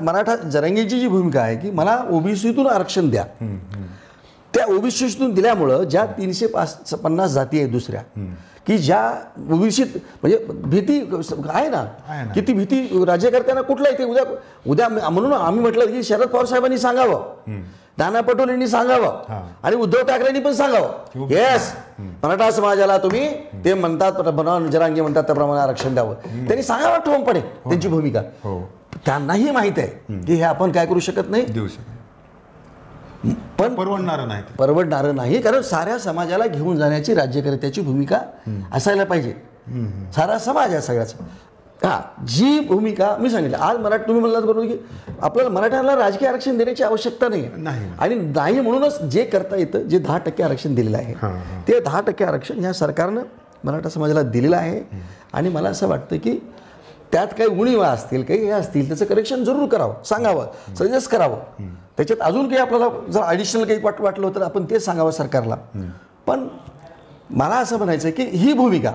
मराठा जरांगेची जी भूमिका आहे की मला ओबीसीतून आरक्षण द्या, त्या ओबीसीतून दिल्यामुळं ज्या 350 जाती आहेत दुसऱ्या की ज्या ओबीसीत म्हणजे भीती आहे ना की ती भीती राज्यकर्त्यांना कुठला येते उद्या म्हणून आम्ही म्हटलं की शरद पवार साहेबांनी सांगावं, नाना पटोलेंनी सांगावं आणि उद्धव ठाकरेंनी पण सांगावं येस मराठा समाजाला तुम्ही ते म्हणतात जरांगे म्हणतात त्याप्रमाणे आरक्षण द्यावं. त्यांनी सांगावं ठोमपणे त्यांची भूमिका. त्यांनाही माहित आहे की हे आपण काय करू शकत नाही, देऊ शकत, पण परवडणारं नाही. कारण साऱ्या समाजाला घेऊन जाण्याची राज्यकर्त्याची भूमिका असायला पाहिजे. सारा समाज आहे सगळ्याचा. जी भूमिका मी सांगितलं आज तुम्ही म्हणलात बरोबर की आपल्याला मराठ्यांना राजकीय आरक्षण देण्याची आवश्यकता नाही आणि नाही म्हणूनच जे करता येतं, जे 10% आरक्षण दिलेलं आहे ते 10% आरक्षण ह्या सरकारनं मराठा समाजाला दिलेलं आहे. आणि मला असं वाटतं की त्यात काही उणीवा असतील काही हे असतील त्याचं करेक्शन जरूर करावं, सांगावं, सजेस्ट करावं. त्याच्यात अजून काही आपल्याला जर ॲडिशनल काही वाटलं तर आपण ते सांगावं सरकारला. पण मला असं म्हणायचं आहे की ही भूमिका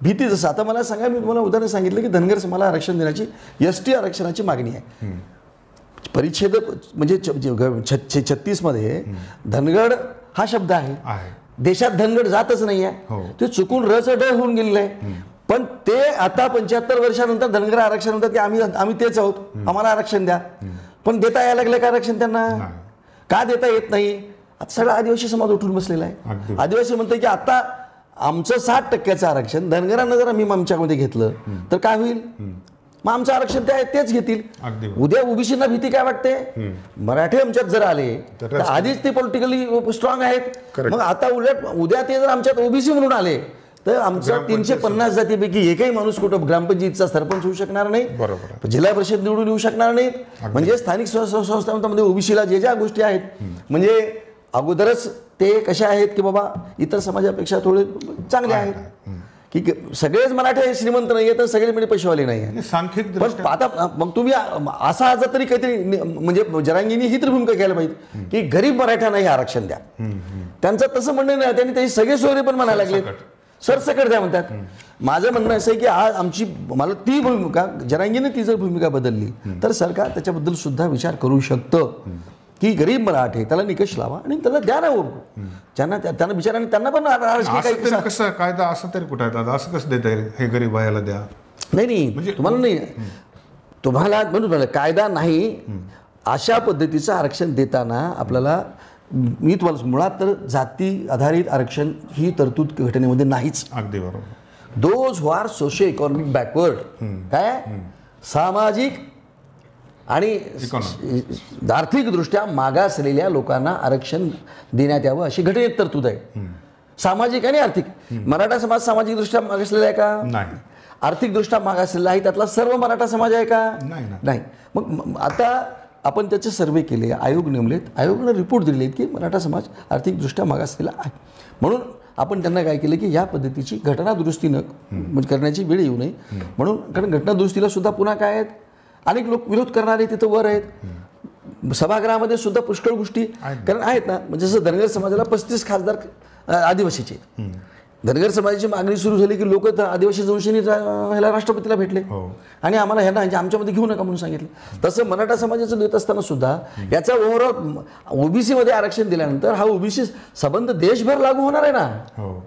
भीती, जसं आता मला सांगा, मी तुम्हाला उदाहरण सांगितलं की धनगर समाजाला आरक्षण देण्याची ST आरक्षणाची मागणी आहे. परिच्छेद म्हणजे 36 मध्ये धनगड हा शब्द आहे. देशात धनगड जातच नाही आहे, ते चुकून रच ड होऊन गेलेलं आहे. पण ते आता 75 वर्षानंतर धनगर आरक्षण म्हणतात की आम्ही तेच आहोत, आम्हाला आरक्षण द्या. पण देता यायला लागलं का आरक्षण त्यांना? का देता येत नाही? आता सगळा आदिवासी समाज उठून बसलेला आहे. आदिवासी म्हणतोय की आता आमचं 60% आरक्षण धनगरांना जर आम्ही आमच्यामध्ये घेतलं तर काय होईल? मग आमचं आरक्षण तेच घेतील. उद्या ओबीसीना भीती काय वाटते? मराठी आमच्यात जर आले तर आधीच ते पॉलिटिकली स्ट्रॉंग आहेत. मग आता उलट उद्या ते जर आमच्यात ओबीसी म्हणून आले तर आमच्या 350 जातीपैकी एकही माणूस कुठं ग्रामपंचायतीचा सरपंच होऊ शकणार नाही, जिल्हा परिषद निवडून येऊ शकणार नाहीत. म्हणजे स्थानिक संस्थांमध्ये ओबीसीला ज्या गोष्टी आहेत म्हणजे अगोदरच ते कशा आहेत की बाबा इतर समाजापेक्षा थोडे चांगले आहेत, की सगळेच मराठी श्रीमंत नाही तर सगळे म्हणजे पैशावाले नाही आहेत. पण आता मग तुम्ही असा आज तरी काहीतरी म्हणजे जरांगींनी ही तर भूमिका घ्यायला पाहिजे की गरीब मराठ्यांना हे आरक्षण द्या. त्यांचं तसं म्हणणं नाही, त्यांनी त्याची सगळे सोयरे पण म्हणायला लागले सरसकट द्या म्हणतात. माझं म्हणणं असं आहे की आज आमची मला ती भूमिका जरांगीने ती जर भूमिका बदलली तर सरकार त्याच्याबद्दल सुद्धा विचार करू शकतं की गरीब मराठे त्याला निकष लावा आणि त्याला द्या ना त्यांना बिचारांनी त्यांना पण कसं कायदा असं तरी कुठं आहे असं कसं देता येईल हे गरीब बायाला द्या? नाही म्हणजे तुम्हाला म्हणून कायदा नाही, अशा पद्धतीचं आरक्षण देताना आपल्याला मी तुम्हाला मुळात तर जाती आधारित आरक्षण ही तरतूद घटनेमध्ये नाहीच. अगदी बरोबर. Those who are socio economic backward, काय सामाजिक आणि आर्थिकदृष्ट्या मागासलेल्या लोकांना आरक्षण देण्यात यावं अशी घटनेत तरतूद आहे. सामाजिक आणि आर्थिक. मराठा समाज सामाजिकदृष्ट्या मागासलेला आहे का? नाही. आर्थिकदृष्ट्या मागासलेला आहे त्यातला सर्व मराठा समाज आहे का? नाही. मग आता आपण त्याचे सर्वे केले, आयोग नेमलेत, आयोगाने रिपोर्ट दिलेत की मराठा समाज आर्थिकदृष्ट्या मागासलेला आहे. म्हणून आपण त्यांना काय केलं की या पद्धतीची घटना दुरुस्ती करण्याची वेळ येऊ नये म्हणून, कारण घटना दुरुस्तीला सुद्धा पुन्हा काय आहेत अनेक लोक विरोध करणारे तिथं वर आहेत. सभागृहामध्ये सुद्धा पुष्कळ गोष्टी कारण आहेत ना, म्हणजे जसं धनगर समाजाला 35 खासदार आदिवासीचे आहेत. धनगर समाजाची मागणी सुरू झाली की लोक आदिवासी जंशनी ह्याला राष्ट्रपतीला भेटले आणि आम्हाला ह्यांना आमच्यामध्ये घेऊ नका म्हणून सांगितलं. तसं मराठा समाजाचं देत असताना सुद्धा याचा ओव्हरऑल ओबीसी मध्ये आरक्षण दिल्यानंतर हा ओबीसी संबंध देशभर लागू होणार आहे ना.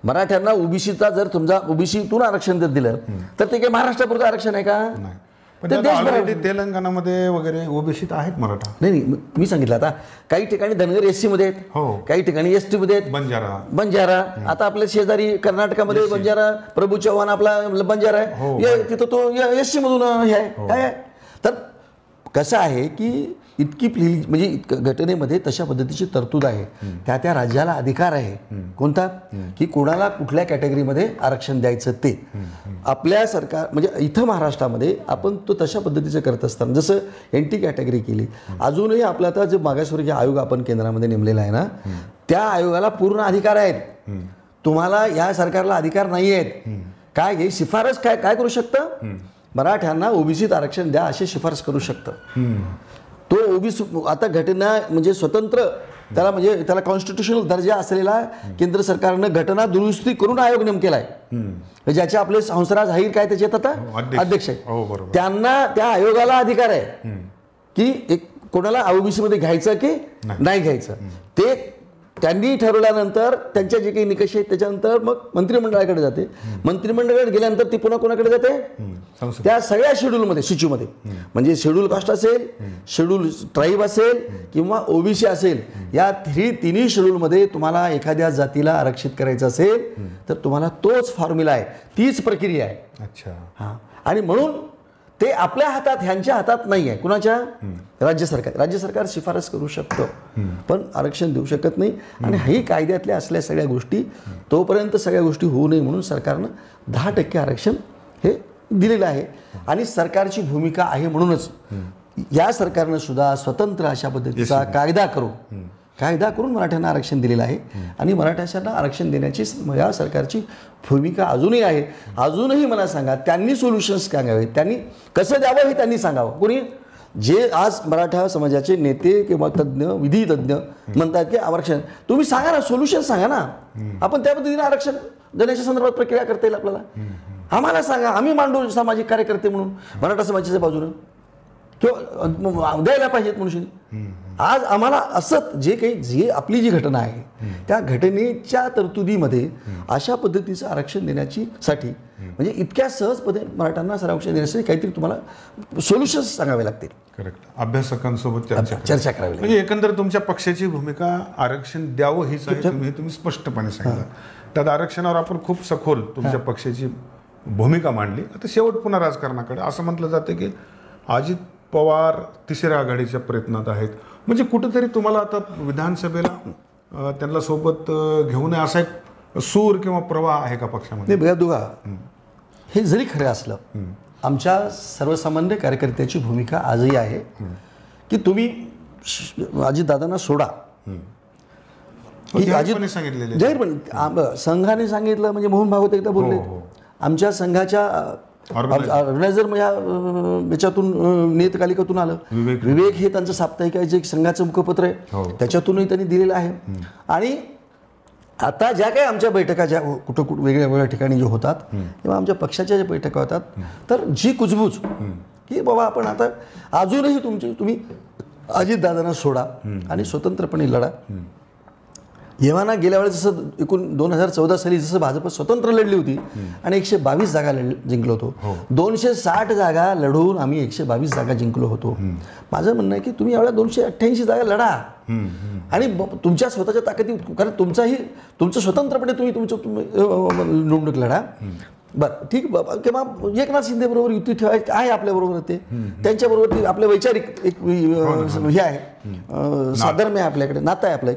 मराठ्यांना ओबीसीचा जर तुमचा ओबीसीतून आरक्षण जर दिलं तर ते काही महाराष्ट्रापुरतं आरक्षण आहे का? तेलंगणामध्ये वगैरे ओबीसी आहेत मराठा. नाही मी सांगितलं आता काही ठिकाणी धनगर SC मध्ये आहेत, काही ठिकाणी ST मध्ये आहेत. बंजारा आता आपल्या शेजारी कर्नाटकामध्ये बंजारा प्रभू चव्हाण आपला बंजारा आहे, तिथं तो SC मधून हे आहे. काय तर कसं आहे की इतकी म्हणजे घटनेमध्ये तशा पद्धतीची तरतूद आहे. त्या राज्याला अधिकार आहे कोणता की कोणाला कुठल्या कॅटेगरीमध्ये आरक्षण द्यायचं ते. आपल्या सरकार म्हणजे इथं महाराष्ट्रामध्ये आपण तो तशा पद्धतीचं करत असताना जसं NT कॅटेगरी केली, अजूनही आपला आता जे मागासवर्गीय आयोग आपण केंद्रामध्ये नेमलेला आहे ना त्या आयोगाला पूर्ण अधिकार आहेत. तुम्हाला या सरकारला अधिकार नाही आहेत. काय हे शिफारस काय करू शकतं? मराठ्यांना ओबीसीत आरक्षण द्या अशी शिफारस करू शकतं. तो ओबीसी आता घटना म्हणजे स्वतंत्र त्याला म्हणजे त्याला कॉन्स्टिट्यूशनल दर्जा असलेला केंद्र सरकारनं घटना दुरुस्ती करून आयोग नेमकेला आहे, ज्याचे आपले हंसराज अहिर काय त्याच्यात आता अध्यक्ष आहे. त्यांना त्या आयोगाला अधिकार आहे की एक कोणाला ओबीसी मध्ये घ्यायचं की नाही घ्यायचं ते त्यांनी ठरवल्यानंतर त्यांच्या जे काही निकष आहेत त्याच्यानंतर मग मंत्रिमंडळाकडे जाते. मंत्रिमंडळाकडे गेल्यानंतर ती पुन्हा कोणाकडे जाते? त्या सगळ्या शेड्यूलमध्ये शिचूमध्ये म्हणजे शेड्यूल कास्ट असेल, शेड्यूल ट्राईब असेल किंवा ओबीसी असेल, या तिन्ही शेड्यूलमध्ये तुम्हाला एखाद्या जातीला आरक्षित करायचं असेल तर तुम्हाला तोच फॉर्म्युला आहे, तीच प्रक्रिया आहे. अच्छा. हां. आणि म्हणून ते आपल्या हातात ह्यांच्या हातात नाही आहे. कुणाच्या? राज्य सरकार शिफारस करू शकतं पण आरक्षण देऊ शकत नाही. आणि ही कायद्यातल्या असल्या सगळ्या गोष्टी तोपर्यंत सगळ्या गोष्टी होऊ नये म्हणून सरकारनं 10% आरक्षण हे दिलेलं आहे. आणि सरकारची भूमिका आहे म्हणूनच या सरकारनं सुद्धा स्वतंत्र अशा पद्धतीचा कायदा करून मराठ्यांना आरक्षण दिलेलं आहे. आणि मराठ्यांना आरक्षण देण्याची या सरकारची भूमिका अजूनही आहे. अजूनही मला सांगा त्यांनी सोल्युशन्स सांगावेत, त्यांनी कसं द्यावं हे त्यांनी सांगावं. कोणी जे आज मराठा समाजाचे नेते किंवा तज्ज्ञ विधी तज्ज्ञ म्हणतात की आरक्षण, तुम्ही सांगा ना, सोल्युशन सांगा ना, आपण त्या पद्धतीने आरक्षण देण्याच्या संदर्भात प्रक्रिया करता येईल आपल्याला. आम्हाला सांगा, आम्ही मांडू सामाजिक कार्यकर्ते म्हणून मराठा समाजाच्या बाजूनं, किंवा द्यायला पाहिजेत मनुष्य. आज आम्हाला असं जे आपली जी घटना आहे त्या घटनेच्या तरतुदीमध्ये अशा पद्धतीचं आरक्षण देण्याची साठी म्हणजे इतक्या सहजपणे मराठ्यांना आरक्षण देण्यासाठी काहीतरी तुम्हाला सोल्युशन्स सांगावे लागतील. करेक्ट. अभ्यासकांसोबत चर्चा करावी लागेल. म्हणजे एकंदर तुमच्या पक्षाची भूमिका आरक्षण द्यावं हीच आहे, तुम्ही स्पष्टपणे सांगितलं. त्यात आरक्षणावर आपण खूप सखोल तुमच्या पक्षाची भूमिका मांडली. आता शेवट पुन्हा राजकारणाकडे असं म्हटलं जातं की अजित पवार तिसऱ्या आघाडीच्या प्रयत्नात आहेत. म्हणजे कुठेतरी तुम्हाला आता विधानसभेला त्यांना सोबत घेऊन असा एक सूर किंवा प्रवाह आहे का पक्षामध्ये? नाही बघा दुगा, हे जरी खरं असलं, आमच्या सर्वसामान्य कार्यकर्त्याची भूमिका आजही आहे की तुम्ही अजितदादांना सोडा. जाहीरपणे सांगितलेले, जाहीरपणे संघाने सांगितलं. म्हणजे मोहन भागवत एकदा बोलले, आमच्या संघाच्या ऑर्गनायझर याच्यातून नियतकालिकातून आलं. विवेक हे त्यांचं साप्ताहिक आहे, जे संघाचं मुखपत्र आहे, त्याच्यातूनही त्यांनी दिलेलं आहे. आणि आता ज्या काही आमच्या बैठका ज्या कुठं वेगळ्या वेगळ्या ठिकाणी जे होतात किंवा आमच्या पक्षाच्या ज्या बैठका होतात, तर जी कुजबूज की बाबा आपण आता अजूनही तुम्ही अजितदादांना सोडा आणि स्वतंत्रपणे लढा. येव्हाना गेल्या वेळेस जसं एकूण 2014 साली जसं भाजप स्वतंत्र लढली होती आणि 122 जागा जिंकलो होतो, 260 जागा लढवून आम्ही 122 जागा जिंकलो होतो. माझं म्हणणं आहे की तुम्ही एवढ्या 288 जागा लढा आणि तुमच्या स्वतःच्या ताकदी, कारण तुमचं स्वतंत्रपणे तुम्ही निवडणूक लढा. बरं ठीक, किंवा एकनाथ शिंदे बरोबर युती ठेवायची आहे आपल्याबरोबर, ते त्यांच्याबरोबर आपलं वैचारिक एक हे आहे, साधर्म्य आहे आपल्याकडे, नातं आहे आपलं.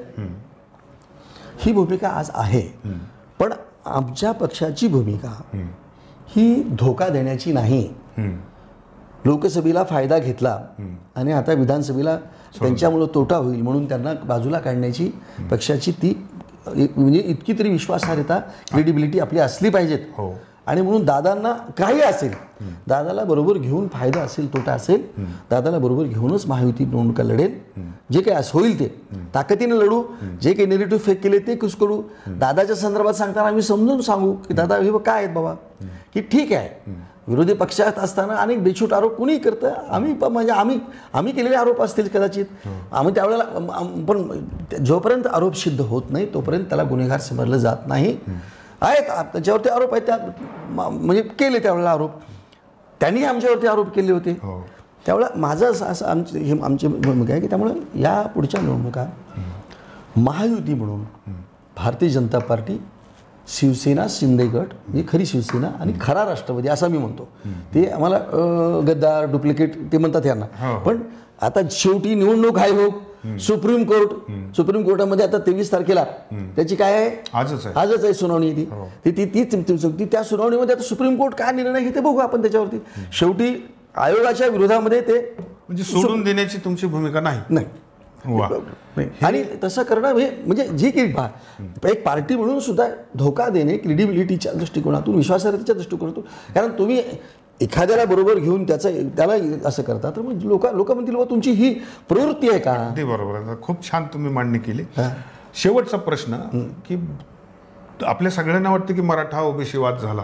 ही भूमिका आज आहे. पण आमच्या पक्षाची भूमिका ही धोका देण्याची नाही. लोकसभेला फायदा घेतला आणि आता विधानसभेला त्यांच्यामुळे तोटा होईल म्हणून त्यांना बाजूला काढण्याची पक्षाची ती म्हणजे इतकी तरी विश्वासार्हता, क्रेडिबिलिटी आपली असली पाहिजेत. आणि म्हणून दादांना काही असेल, दादाला बरोबर घेऊन फायदा असेल तोटा असेल, दादाला बरोबर घेऊनच महायुती निवडणुका लढेल. जे काही असं होईल ते ताकदीने लढू. जे काही नेगेटिव्ह फेक केले ते कुसकडू. दादाच्या संदर्भात सांगताना आम्ही समजून सांगू की दादा हे काय आहेत बाबा, की ठीक आहे विरोधी पक्षात असताना अनेक बेछूट आरोप कुणी करतं, म्हणजे आम्ही केलेले आरोप असतील कदाचित, आम्ही त्यावेळेला, पण जोपर्यंत आरोप सिद्ध होत नाही तोपर्यंत त्याला गुन्हेगार समजलं जात नाही. आहेत त्याच्यावरती आरोप आहेत, त्या म्हणजे केले त्यावेळेला आरोप, त्यांनी आमच्यावरती आरोप केले होते. त्यावेळेला माझं असं आमची भूमिका आहे की त्यामुळे या पुढच्या निवडणुका महायुती म्हणून भारतीय जनता पार्टी, शिवसेना, शिंदे गट, ही खरी शिवसेना आणि खरा राष्ट्रवादी असं मी म्हणतो. ते आम्हाला गद्दार डुप्लिकेट ते म्हणतात यांना. पण आता शेवटी निवडणूक आयोग, सुप्रीम कोर्टामध्ये आता 23 तारखेला त्याची काय आहे, आजच आहे सुनावणी. ती त्या सुनावणीमध्ये आता सुप्रीम कोर्ट काय निर्णय घेते बघू आपण त्याच्यावरती. शेवटी आयोगाच्या विरोधामध्ये ते म्हणजे सोडून देण्याची तुमची भूमिका नाही. आणि तसं करणं म्हणजे जी की एक पार्टी म्हणून सुद्धा धोका देणे क्रेडिबिलिटीच्या दृष्टिकोनातून, विश्वासार्हतेच्या दृष्टिकोनातून. कारण तुम्ही एखाद्याला बरोबर घेऊन त्याला असं करता तर मग लोक म्हणतील तुमची ही प्रवृत्ती आहे का? अगदी बरोबर. खूप छान तुम्ही मांडणी केली. शेवटचा प्रश्न की आपल्या सगळ्यांना वाटतं की मराठा ओबीसी वाद झाला,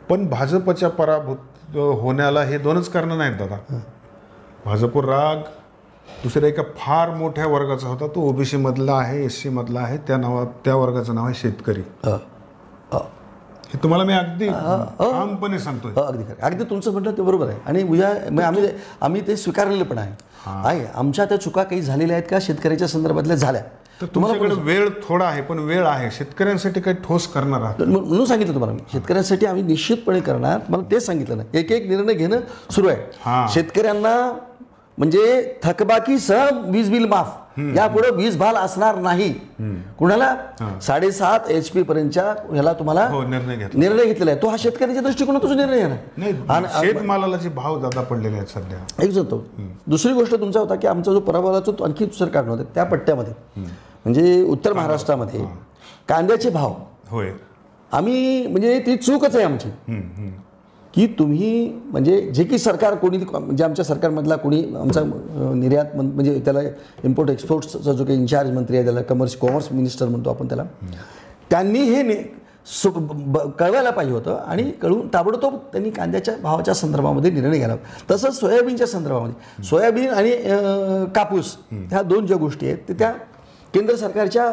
पण भाजपच्या पराभूत होण्याला हे दोनच कारणं नाहीत दादा. भाजपवर राग दुसऱ्या एका फार मोठ्या वर्गाचा होता, तो ओबीसी मधला आहे, SC मधला आहे. त्या वर्गाचं नाव आहे शेतकरी. हे तुम्हाला मी अगदी ठामपणे सांगतोय. अगदी तुमचं म्हणणं ते बरोबर आहे. आणि आम्ही ते स्वीकारलेलं पण आहे. आमच्या त्या चुका काही झालेल्या आहेत का शेतकऱ्याच्या संदर्भातल्या झाल्या. तर तुमच्याकडे वेळ थोडा आहे, पण वेळ आहे. शेतकऱ्यांसाठी काही ठोस करणार आहात म्हणून सांगितलं तुम्हाला मी. शेतकऱ्यांसाठी आम्ही निश्चितपणे करणार. मला तेच सांगितलं ना, एक निर्णय घेणं सुरू आहे. शेतकऱ्यांना म्हणजे थकबाकीसह वीज बिल माफ, यापुढे वीज भाल असणार नाही कुणाला. 7.5 HP पर्यंतच्या ह्याला तुम्हाला निर्णय घेतलेला आहे. तो हा शेतकऱ्याच्या दृष्टिकोनातून निर्णय आहे. शेतमालाला जे भाव जादा पडलेले आहेत सध्या, एक जातो. दुसरी गोष्ट तुमचा होता की आमचा जो पराभवाचा तो आणखी दुसरं कारण होतं त्या पट्ट्यामध्ये, म्हणजे उत्तर महाराष्ट्रामध्ये कांद्याचे भाव. होय, आम्ही म्हणजे ती चूकच आहे आमची की तुम्ही म्हणजे जे की सरकार कोणी म्हणजे आमच्या सरकारमधला कोणी आमचा निर्यात म्हणजे त्याला इम्पोर्ट एक्सपोर्टचा जो काही इन्चार्ज मंत्री आहे त्याला कॉमर्स मिनिस्टर म्हणतो आपण त्याला, त्यांनी हे कळवायला पाहिजे होतं आणि कळवून ताबडतोब त्यांनी कांद्याच्या भावाच्या संदर्भामध्ये निर्णय घ्यायला. तसंच सोयाबीनच्या संदर्भामध्ये सोयाबीन आणि कापूस ह्या दोन ज्या गोष्टी आहेत त्या केंद्र सरकारच्या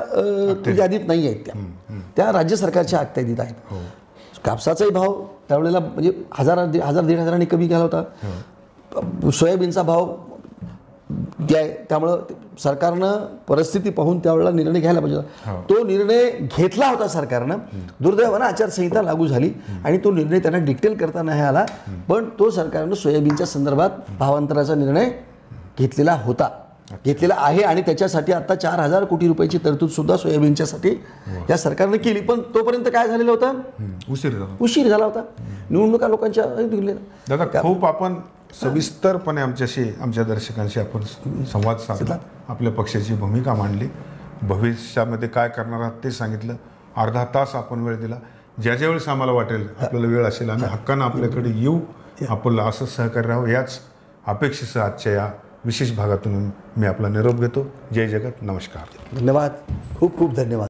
यादीत नाही आहेत, त्या राज्य सरकारच्या अखत्यारीत आहेत. कापसाचाही भाव त्यावेळेला म्हणजे 1,000-1,500 कमी गेला होता. सोयाबीनचा भाव त्यामुळं सरकारनं परिस्थिती पाहून त्यावेळेला निर्णय घ्यायला पाहिजे होता. तो निर्णय घेतला होता सरकारनं. दुर्दैवानं आचारसंहिता लागू झाली आणि तो निर्णय त्यांना डिक्टेल करता नाही आला. पण तो सरकारनं सोयाबीनच्या संदर्भात भावांतराचा निर्णय घेतलेला आहे आणि त्याच्यासाठी आता 4,000 कोटी रुपयाची तरतूद सुद्धा सोयाबीनच्यासाठी या सरकारनं केली. पण तोपर्यंत काय झालेलं होतं, उशीर झाला होता. निवडणुका लोकांच्या दादा खूप आपण सविस्तरपणे आमच्या दर्शकांशी आपण संवाद साधला, आपल्या पक्षाची भूमिका मांडली, भविष्यामध्ये काय करणार आहात ते सांगितलं. अर्धा तास आपण वेळ दिला. ज्या वेळेस आम्हाला वाटेल आपल्याला वेळ असेल आम्ही हक्कानं आपल्याकडे येऊ, आपल्याला असं सहकार्य राहावं याच अपेक्षेसह आजच्या या विशेष भागातून मी आपला निरोप घेतो. जय जगत, नमस्कार. धन्यवाद, खूप खूप धन्यवाद.